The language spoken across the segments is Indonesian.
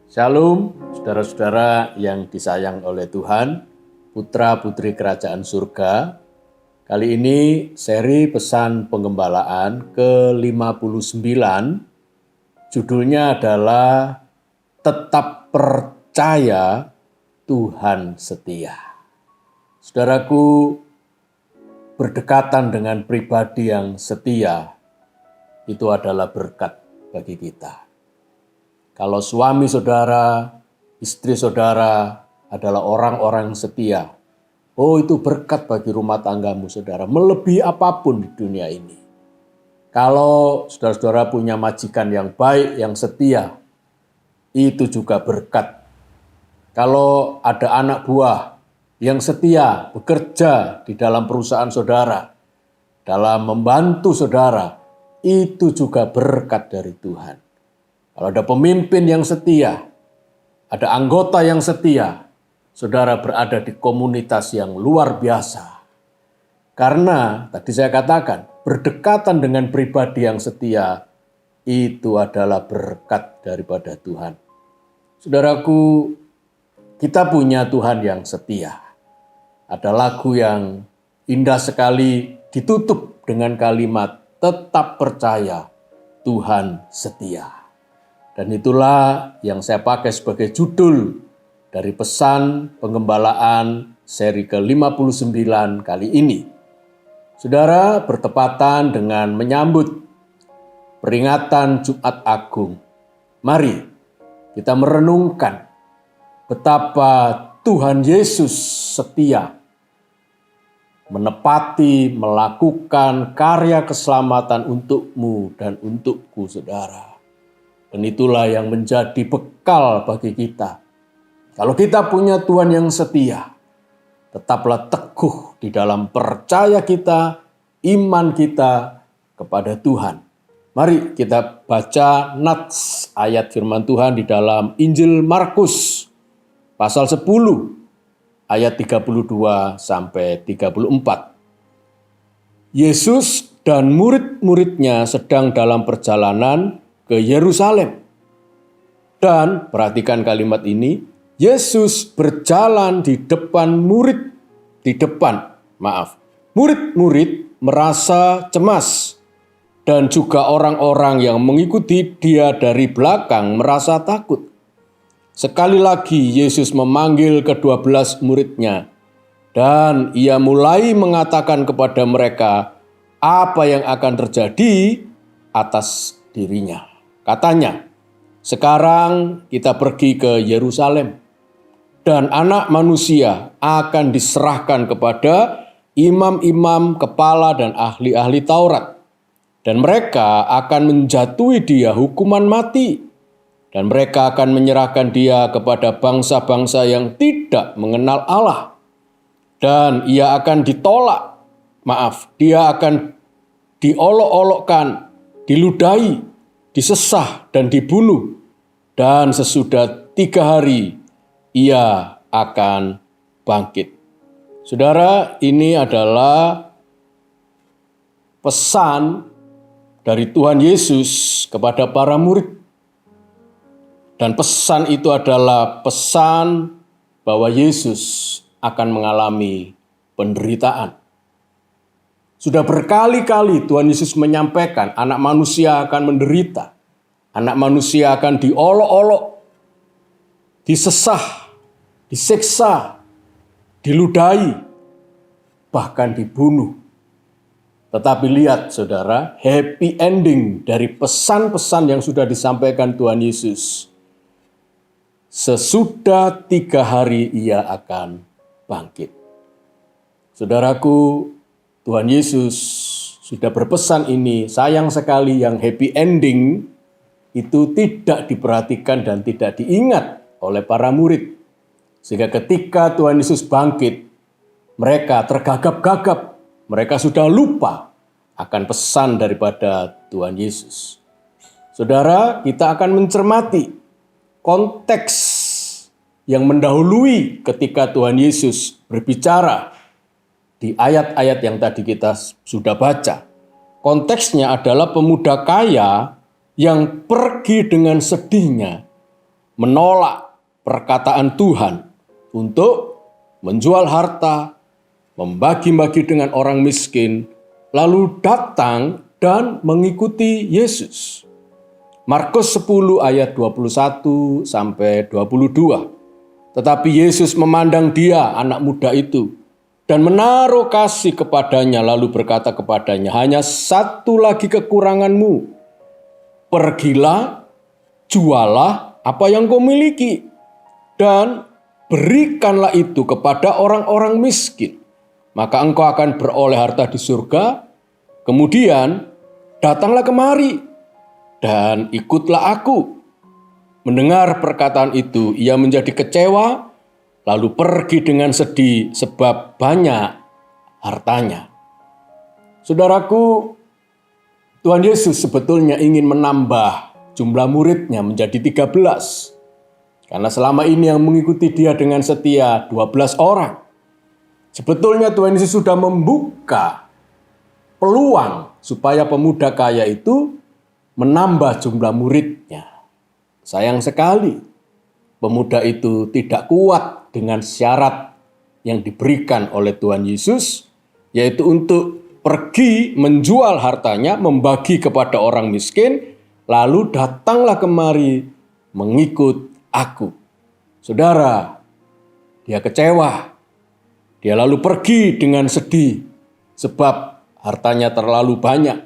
Shalom, saudara-saudara yang disayang oleh Tuhan, putra-putri kerajaan surga. Kali ini seri pesan penggembalaan ke-59, judulnya adalah Tetap Percaya Tuhan Setia. Saudaraku, berdekatan dengan pribadi yang setia itu adalah berkat bagi kita. Kalau suami saudara, istri saudara adalah orang-orang setia, itu berkat bagi rumah tanggamu saudara, melebihi apapun di dunia ini. Kalau saudara-saudara punya majikan yang baik, yang setia, itu juga berkat. Kalau ada anak buah yang setia, bekerja di dalam perusahaan saudara, dalam membantu saudara, itu juga berkat dari Tuhan. Kalau ada pemimpin yang setia, ada anggota yang setia, saudara berada di komunitas yang luar biasa. Karena tadi saya katakan, berdekatan dengan pribadi yang setia, itu adalah berkat daripada Tuhan. Saudaraku, kita punya Tuhan yang setia. Ada lagu yang indah sekali ditutup dengan kalimat, tetap percaya Tuhan setia. Dan itulah yang saya pakai sebagai judul dari pesan penggembalaan seri ke-59 kali ini. Saudara, bertepatan dengan menyambut peringatan Jumat Agung, mari kita merenungkan betapa Tuhan Yesus setia menepati, melakukan karya keselamatan untukmu dan untukku, saudara. Dan itulah yang menjadi bekal bagi kita. Kalau kita punya Tuhan yang setia, tetaplah teguh di dalam percaya kita, iman kita kepada Tuhan. Mari kita baca nats ayat firman Tuhan di dalam Injil Markus, pasal 10, ayat 32 sampai 34. Yesus dan murid-muridnya sedang dalam perjalanan ke Yerusalem. Dan perhatikan kalimat ini, Yesus berjalan di depan murid-murid merasa cemas dan juga orang-orang yang mengikuti dia dari belakang merasa takut. Sekali lagi Yesus memanggil ke-12 muridnya dan ia mulai mengatakan kepada mereka apa yang akan terjadi atas dirinya. Katanya, sekarang kita pergi ke Yerusalem dan Anak Manusia akan diserahkan kepada imam-imam, kepala dan ahli-ahli Taurat. Dan mereka akan menjatuhi dia hukuman mati. Dan mereka akan menyerahkan dia kepada bangsa-bangsa yang tidak mengenal Allah. Dan ia akan dia akan diolok-olokkan, diludahi, disesah dan dibunuh, dan sesudah 3 hari ia akan bangkit. Saudara, ini adalah pesan dari Tuhan Yesus kepada para murid. Dan pesan itu adalah pesan bahwa Yesus akan mengalami penderitaan. Sudah berkali-kali Tuhan Yesus menyampaikan anak manusia akan menderita. Anak manusia akan diolok-olok, disesah, disiksa, diludahi, bahkan dibunuh. Tetapi lihat saudara, happy ending dari pesan-pesan yang sudah disampaikan Tuhan Yesus. Sesudah 3 hari ia akan bangkit. Saudaraku, Tuhan Yesus sudah berpesan ini, sayang sekali yang happy ending itu tidak diperhatikan dan tidak diingat oleh para murid. Sehingga ketika Tuhan Yesus bangkit, mereka tergagap-gagap, mereka sudah lupa akan pesan daripada Tuhan Yesus. Saudara, kita akan mencermati konteks yang mendahului ketika Tuhan Yesus berbicara di ayat-ayat yang tadi kita sudah baca. Konteksnya adalah pemuda kaya yang pergi dengan sedihnya menolak perkataan Tuhan untuk menjual harta, membagi-bagi dengan orang miskin, lalu datang dan mengikuti Yesus. Markus 10 ayat 21 sampai 22. Tetapi Yesus memandang dia, anak muda itu, dan menaruh kasih kepadanya, lalu berkata kepadanya, hanya satu lagi kekuranganmu. Pergilah, jualah apa yang kau miliki, dan berikanlah itu kepada orang-orang miskin. Maka engkau akan beroleh harta di surga. Kemudian datanglah kemari dan ikutlah aku. Mendengar perkataan itu, ia menjadi kecewa, lalu pergi dengan sedih sebab banyak hartanya. Saudaraku, Tuhan Yesus sebetulnya ingin menambah jumlah muridnya menjadi 13. Karena selama ini yang mengikuti dia dengan setia 12 orang. Sebetulnya Tuhan Yesus sudah membuka peluang supaya pemuda kaya itu menambah jumlah muridnya. Sayang sekali, pemuda itu tidak kuat dengan syarat yang diberikan oleh Tuhan Yesus, yaitu untuk pergi menjual hartanya, membagi kepada orang miskin, lalu datanglah kemari mengikut aku. Saudara, dia kecewa. Dia lalu pergi dengan sedih sebab hartanya terlalu banyak.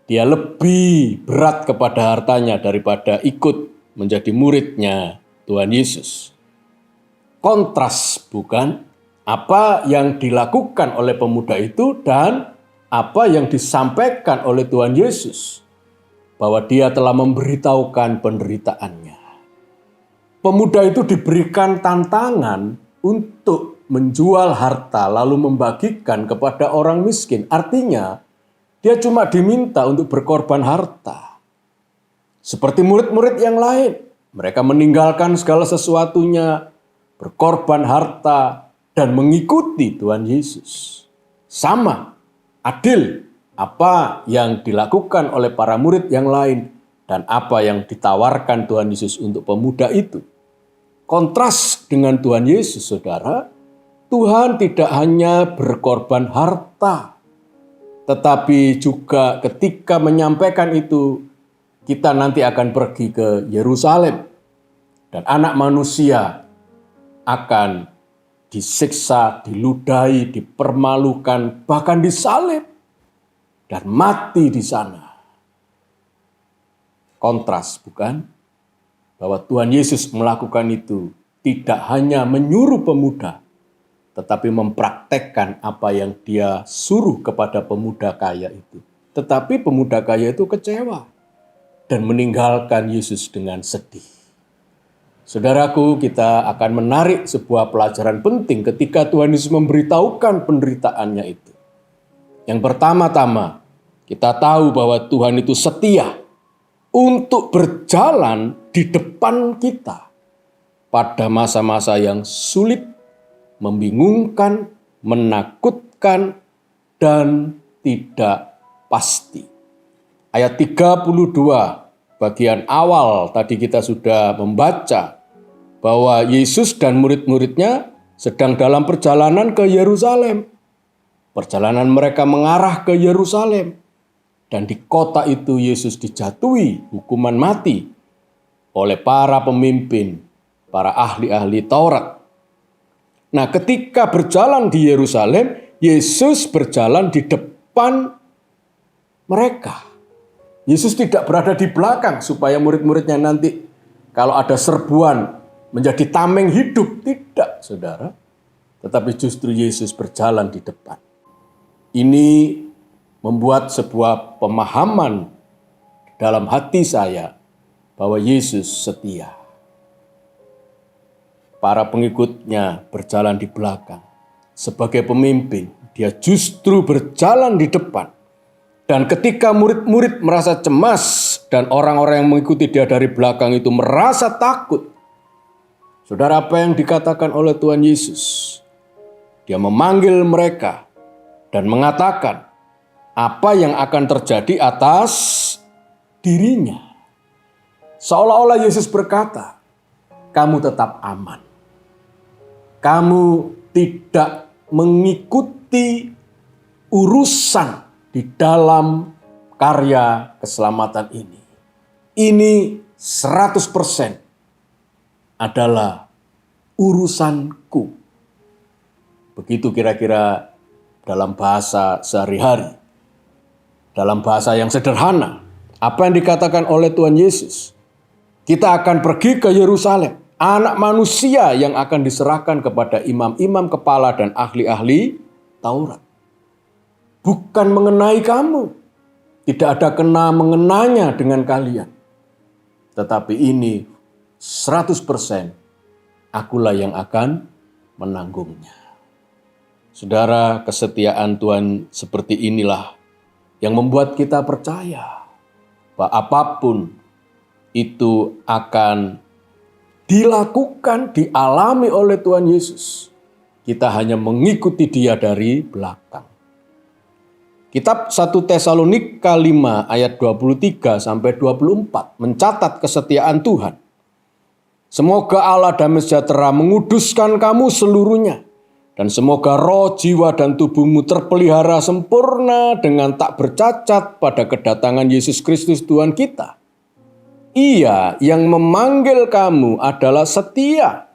Dia lebih berat kepada hartanya daripada ikut menjadi muridnya Tuhan Yesus. Kontras, bukan? Apa yang dilakukan oleh pemuda itu dan apa yang disampaikan oleh Tuhan Yesus. Bahwa dia telah memberitahukan penderitaannya. Pemuda itu diberikan tantangan untuk menjual harta lalu membagikan kepada orang miskin. Artinya, dia cuma diminta untuk berkorban harta. Seperti murid-murid yang lain. Mereka meninggalkan segala sesuatunya, berkorban harta, dan mengikuti Tuhan Yesus. Sama, adil apa yang dilakukan oleh para murid yang lain dan apa yang ditawarkan Tuhan Yesus untuk pemuda itu. Kontras dengan Tuhan Yesus, saudara, Tuhan tidak hanya berkorban harta, tetapi juga ketika menyampaikan itu, kita nanti akan pergi ke Yerusalem. Dan anak manusia akan disiksa, diludahi, dipermalukan, bahkan disalib. Dan mati di sana. Kontras, bukan? Bahwa Tuhan Yesus melakukan itu tidak hanya menyuruh pemuda, tetapi mempraktekkan apa yang dia suruh kepada pemuda kaya itu. Tetapi pemuda kaya itu kecewa dan meninggalkan Yesus dengan sedih. Saudaraku, kita akan menarik sebuah pelajaran penting ketika Tuhan Yesus memberitahukan penderitaannya itu. Yang pertama-tama, kita tahu bahwa Tuhan itu setia untuk berjalan di depan kita pada masa-masa yang sulit, membingungkan, menakutkan, dan tidak pasti. Ayat 32 bagian awal tadi kita sudah membaca bahwa Yesus dan murid-muridnya sedang dalam perjalanan ke Yerusalem. Perjalanan mereka mengarah ke Yerusalem. Dan di kota itu Yesus dijatuhi hukuman mati oleh para pemimpin, para ahli-ahli Taurat. Nah, ketika berjalan di Yerusalem, Yesus berjalan di depan mereka. Yesus tidak berada di belakang supaya murid-muridnya nanti kalau ada serbuan menjadi tameng hidup. Tidak, saudara. Tetapi justru Yesus berjalan di depan. Ini membuat sebuah pemahaman dalam hati saya bahwa Yesus setia. Para pengikutnya berjalan di belakang. Sebagai pemimpin, dia justru berjalan di depan. Dan ketika murid-murid merasa cemas dan orang-orang yang mengikuti dia dari belakang itu merasa takut. Saudara, apa yang dikatakan oleh Tuhan Yesus? Dia memanggil mereka dan mengatakan apa yang akan terjadi atas dirinya. Seolah-olah Yesus berkata, kamu tetap aman. Kamu tidak mengikuti urusan di dalam karya keselamatan ini. Ini 100% adalah urusanku. Begitu kira-kira dalam bahasa sehari-hari. Dalam bahasa yang sederhana. Apa yang dikatakan oleh Tuhan Yesus? Kita akan pergi ke Yerusalem. Anak manusia yang akan diserahkan kepada imam-imam kepala dan ahli-ahli Taurat. Bukan mengenai kamu. Tidak ada kena mengenanya dengan kalian. Tetapi ini 100% akulah yang akan menanggungnya. Saudara, kesetiaan Tuhan seperti inilah yang membuat kita percaya bahwa apapun itu akan dilakukan, dialami oleh Tuhan Yesus. Kita hanya mengikuti Dia dari belakang. Kitab 1 Tesalonika 5 ayat 23 sampai 24 mencatat kesetiaan Tuhan. Semoga Allah damai sejahtera menguduskan kamu seluruhnya. Dan semoga roh, jiwa, dan tubuhmu terpelihara sempurna dengan tak bercacat pada kedatangan Yesus Kristus Tuhan kita. Ia yang memanggil kamu adalah setia.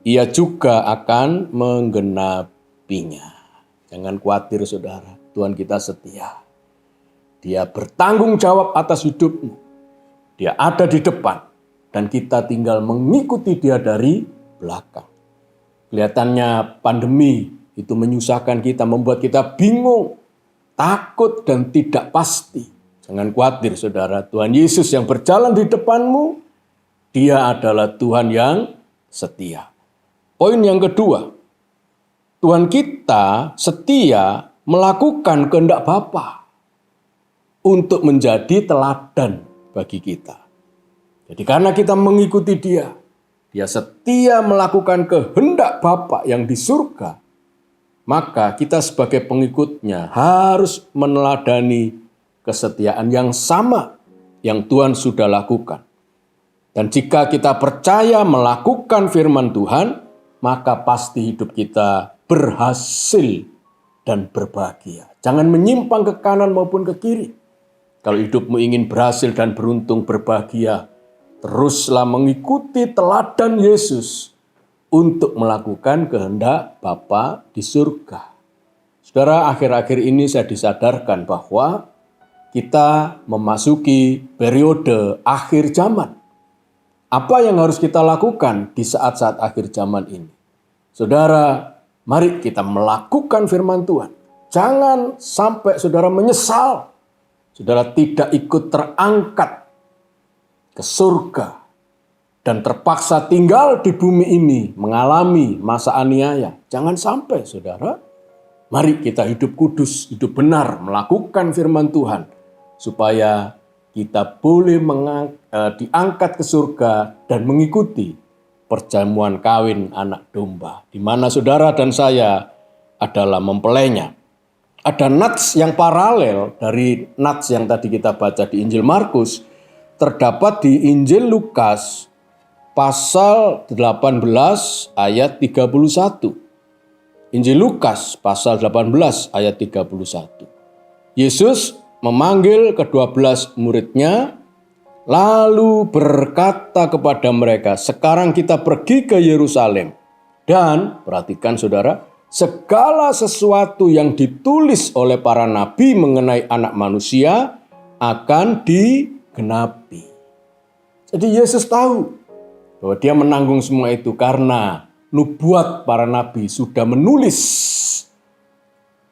Ia juga akan menggenapinya. Jangan khawatir saudara, Tuhan kita setia. Dia bertanggung jawab atas hidupmu. Dia ada di depan. Dan kita tinggal mengikuti Dia dari belakang. Kelihatannya pandemi itu menyusahkan kita, membuat kita bingung, takut dan tidak pasti. Jangan khawatir saudara, Tuhan Yesus yang berjalan di depanmu, Dia adalah Tuhan yang setia. Poin yang kedua, Tuhan kita setia melakukan kehendak Bapa untuk menjadi teladan bagi kita. Jadi karena kita mengikuti Dia setia melakukan kehendak Bapa yang di surga, maka kita sebagai pengikutnya harus meneladani kesetiaan yang sama yang Tuhan sudah lakukan. Dan jika kita percaya melakukan firman Tuhan, maka pasti hidup kita berhasil dan berbahagia. Jangan menyimpang ke kanan maupun ke kiri. Kalau hidupmu ingin berhasil dan beruntung berbahagia, teruslah mengikuti teladan Yesus untuk melakukan kehendak Bapa di surga. Saudara, akhir-akhir ini saya disadarkan bahwa kita memasuki periode akhir zaman. Apa yang harus kita lakukan di saat-saat akhir zaman ini? Saudara, mari kita melakukan firman Tuhan. Jangan sampai saudara menyesal. Saudara tidak ikut terangkat ke surga dan terpaksa tinggal di bumi ini mengalami masa aniaya. Jangan sampai saudara. Mari kita hidup kudus, hidup benar, melakukan firman Tuhan supaya kita boleh diangkat ke surga dan mengikuti perjamuan kawin anak domba, di mana saudara dan saya adalah mempelainya. Ada nats yang paralel dari nats yang tadi kita baca di Injil Markus, terdapat di Injil Lukas pasal 18 ayat 31. Injil Lukas pasal 18 ayat 31. Yesus memanggil ke-12 muridnya, lalu berkata kepada mereka, sekarang kita pergi ke Yerusalem. Dan perhatikan saudara, segala sesuatu yang ditulis oleh para nabi mengenai anak manusia akan digenapi. Jadi Yesus tahu bahwa Dia menanggung semua itu karena nubuat para nabi sudah menulis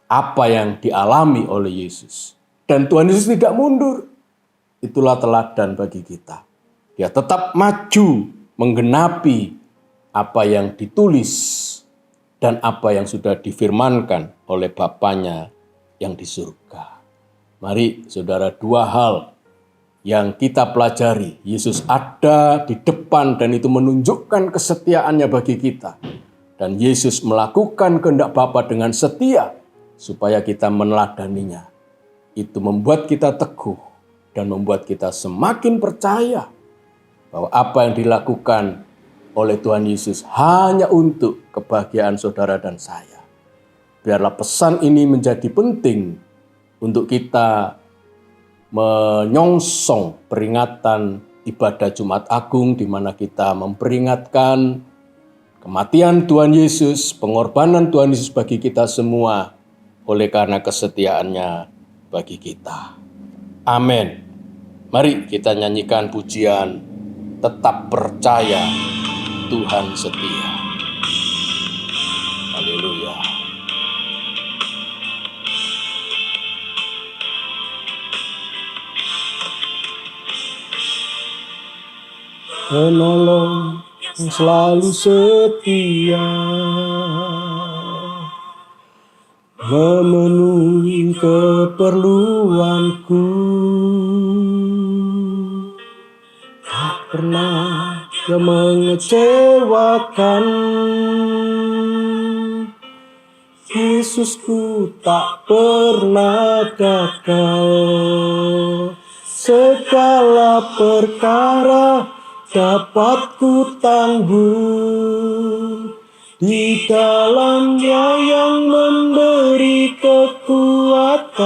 apa yang dialami oleh Yesus. Dan Tuhan Yesus tidak mundur. Itulah teladan bagi kita. Dia tetap maju menggenapi apa yang ditulis dan apa yang sudah difirmankan oleh Bapanya yang di surga. Mari saudara, dua hal yang kita pelajari. Yesus ada di depan dan itu menunjukkan kesetiaannya bagi kita. Dan Yesus melakukan kehendak Bapa dengan setia supaya kita meneladaninya. Itu membuat kita teguh dan membuat kita semakin percaya bahwa apa yang dilakukan oleh Tuhan Yesus hanya untuk kebahagiaan saudara dan saya. Biarlah pesan ini menjadi penting untuk kita menyongsong peringatan ibadah Jumat Agung, di mana kita memperingatkan kematian Tuhan Yesus, pengorbanan Tuhan Yesus bagi kita semua, oleh karena kesetiaannya bagi kita. Amin. Mari kita nyanyikan pujian Tetap Percaya Tuhan Setia. Haleluya. Penolong yang selalu setia, memenuhi keperluanku, tak pernah dia mengecewakan. Yesusku tak pernah gagal, segala perkara dapat ku tanggung di dalam-Nya yang memberi kekuatan.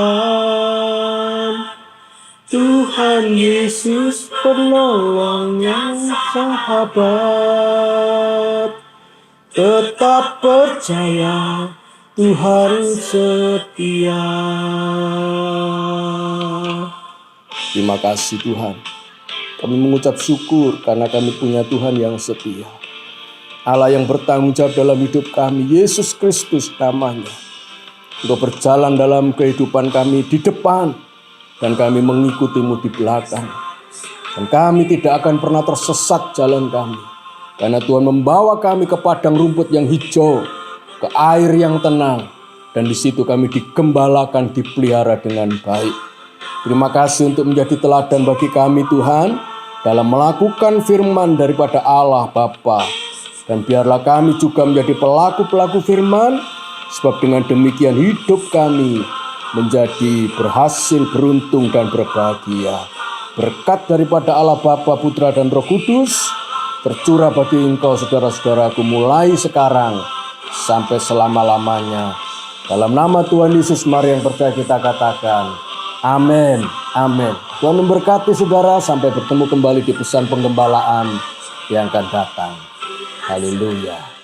Tuhan Yesus penolong yang sahabat, tetap percaya Tuhan setia. Terima kasih Tuhan. Kami mengucap syukur karena kami punya Tuhan yang setia. Allah yang bertanggung jawab dalam hidup kami, Yesus Kristus namanya. Untuk berjalan dalam kehidupan kami di depan, dan kami mengikutimu di belakang. Dan kami tidak akan pernah tersesat jalan kami. Karena Tuhan membawa kami ke padang rumput yang hijau, ke air yang tenang. Dan di situ kami digembalakan, dipelihara dengan baik. Terima kasih untuk menjadi teladan bagi kami Tuhan, dalam melakukan firman daripada Allah Bapa. Dan biarlah kami juga menjadi pelaku-pelaku firman, sebab dengan demikian hidup kami menjadi berhasil, beruntung, dan berbahagia. Berkat daripada Allah Bapa, Putra, dan Roh Kudus tercurah bagi engkau saudara-saudaraku mulai sekarang sampai selama-lamanya. Dalam nama Tuhan Yesus mari yang percaya kita katakan amin, amin. Tuhan memberkati saudara, sampai bertemu kembali di pesan penggembalaan yang akan datang. Haleluya.